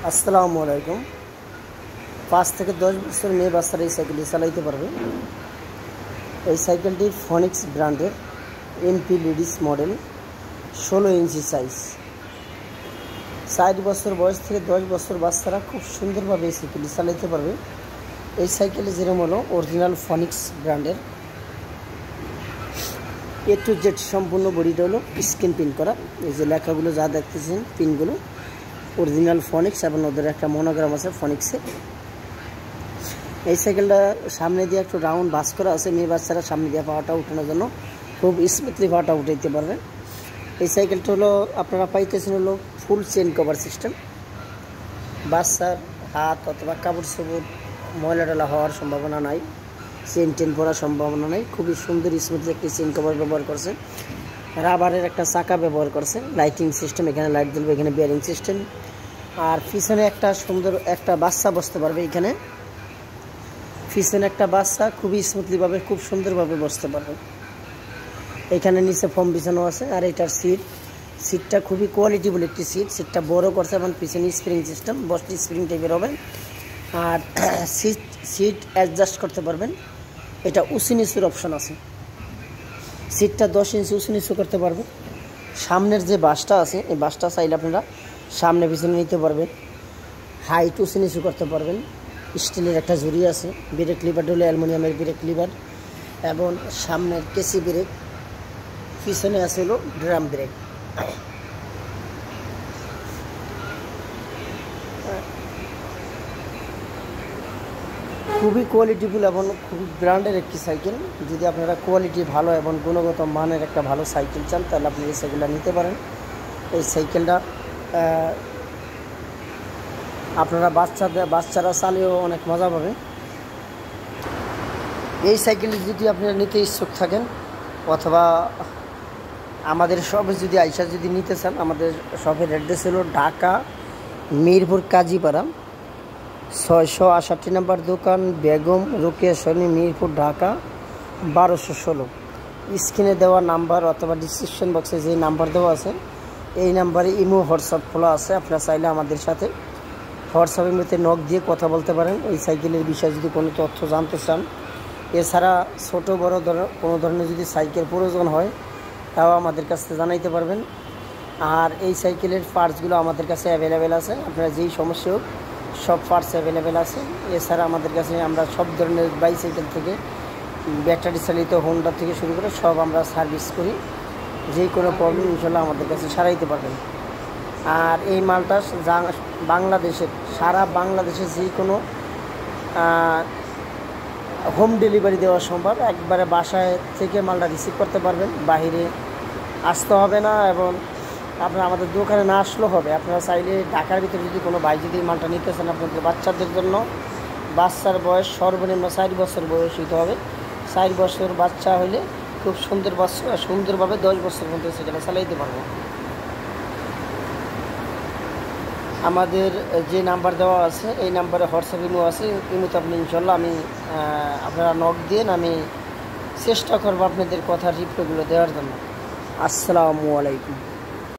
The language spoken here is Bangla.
আসসালামু আলাইকুম। ৫ থেকে ১০ বছর মেয়ে বাচ্চারা এই সাইকেলটি চালাইতে পারবে। এই সাইকেলটি ফনিক্স ব্র্যান্ডের এমপি লেডিস মডেল, ১৬ ইঞ্চি সাইজ। ৪ বছর বয়স থেকে ১০ বছর বাচ্চারা খুব সুন্দরভাবে এই সাইকেলটি চালাইতে পারবে। এই সাইকেলে যেরকম হলো অরিজিনাল ফনিক্স ব্র্যান্ডের A to Z সম্পূর্ণ বডিটা হলো স্ক্রিন প্রিন্ট করা। এই যে লেখাগুলো যা দেখতেছেন পিনগুলো অরিজিনাল ফনিক্স এবং ওদের একটা মনোগ্রাম আছে ফনিক্সের। এই সাইকেলটা সামনে দিয়ে একটু রাউন্ড বাস করা আছে, মেয়ে বাচ্চারা সামনে দিয়ে পাওয়াটা উঠানোর জন্য খুব স্মুথলি পাওয়াটা উঠাইতে পারবে। এই সাইকেলটা হলো আপনারা পাইতেছেন হলো ফুল চেন কভার সিস্টেম। বাচ্চার হাত অথবা কাপড় চোপড় ময়লা টলা হওয়ার সম্ভাবনা নাই, চেন টেন পড়ার সম্ভাবনা নাই। খুবই সুন্দর স্মুথলি একটি চেন কভার ব্যবহার করছে। রাবারের একটা চাকা ব্যবহার করছে, লাইটিং সিস্টেম, এখানে লাইট জ্বলবে, এখানে বিয়ারিং সিস্টেম। আর পিছনে একটা সুন্দর একটা বাচ্চা বসতে পারবে। এখানে পিছনে একটা বাচ্চা খুবই স্মুথলিভাবে খুব সুন্দরভাবে বসতে পারবে। এখানে নিচে ফোম বিছানো আছে। আর এটার সিটটা খুবই কোয়ালিটিফুল একটি সিটটা বড় করছে এবং পিছনে স্প্রিং সিস্টেম, বসটি স্প্রিং টাইপের হবে। আর সিট অ্যাডজাস্ট করতে পারবেন। এটা উঁচু নিচুর অপশন আছে। সিটটা 10 ইঞ্চি উঁচু নিচু করতে পারবেন। সামনের যে বাসটা আছে এই বাসটা চাইলে আপনারা সামনে পিছনে নিতে পারবেন। হাইট উঁচু নিচু করতে পারবেন। স্টিলের একটা ঝুড়ি আছে, ব্রেক লিভারটা হলো অ্যালুমিনিয়ামের ব্রেক লিভার এবং সামনের কেসি ব্রেক, পিছনে আছে হলো ড্রাম ব্রেক। খুবই কোয়ালিটিফুল এবং খুবই ব্র্যান্ডের একটি সাইকেল। যদি আপনারা কোয়ালিটি ভালো এবং গুণগত মানের একটা ভালো সাইকেল চান তাহলে আপনি এই সাইকেলটা নিতে পারেন। এই সাইকেলটা আপনারা বাচ্চারা চালিয়েও অনেক মজা পাবে। এই সাইকেলটি যদি আপনারা নিতে ইচ্ছুক থাকেন অথবা আমাদের শপে যদি আইসা যদি নিতে চান, আমাদের শপের অ্যাড্রেস হলো ঢাকা মিরপুর কাজীপাড়া 668 নম্বর দোকান, বেগম রোকেয়া সরণি, মিরপুর, ঢাকা 1216। স্ক্রিনে দেওয়া নাম্বার অথবা ডিসক্রিপশন বক্সে যে নাম্বার দেওয়া আছে এই নাম্বারে ইমো হোয়াটসঅ্যাপ খোলা আছে। আপনারা চাইলে আমাদের সাথে হোয়াটসঅ্যাপের মধ্যে নক দিয়ে কথা বলতে পারেন এই সাইকেলের বিষয়ে যদি কোনো তথ্য জানতে চান। এছাড়া ছোট বড় কোনো ধরনের যদি সাইকেল প্রয়োজন হয় তাও আমাদের কাছে জানাইতে পারবেন। আর এই সাইকেলের পার্টসগুলো আমাদের কাছে অ্যাভেলেবেল আছে। আপনারা যেই সমস্যা হোক সব পার্টস অ্যাভেলেবেল আছে। এছাড়া আমাদের কাছে আমরা সব ধরনের বাইসাইকেল থেকে ব্যাটারি চালিত হোন্ডা থেকে শুরু করে সব আমরা সার্ভিস করি। যে কোনো প্রবলেম ইনশাল্লাহ আমাদের কাছে সারাইতে পারবেন। আর এই মালটা বাংলাদেশের সারা বাংলাদেশে যে কোনো হোম ডেলিভারি দেওয়া সম্ভব। একবারে বাসায় থেকে মালটা রিসিভ করতে পারবেন, বাহিরে আসতে হবে না এবং আপনারা আমাদের দোকানে না আসলেও হবে। আপনারা চাইলে ঢাকার ভিতরে যদি কোনো ভাই যদি মালটা নিতে চান আপনাদের বাচ্চাদের জন্য, বাচ্চার বয়স সর্বনিম্ন 4 বছর বয়স হইতে হবে। 4 বছর বাচ্চা হলে খুব সুন্দরভাবে 10 বছর পর্যন্ত সেখানে চালাইতে পারবো। আমাদের যে নাম্বার দেওয়া আছে এই নাম্বারে হোয়াটসঅ্যাপ ইমো আছে। ইমোতে আপনি ইনশাল্লাহ আপনারা নক দিন, আমি চেষ্টা করবো আপনাদের কথার রিপ্লাইগুলো দেওয়ার জন্য। আসসালামু আলাইকুম।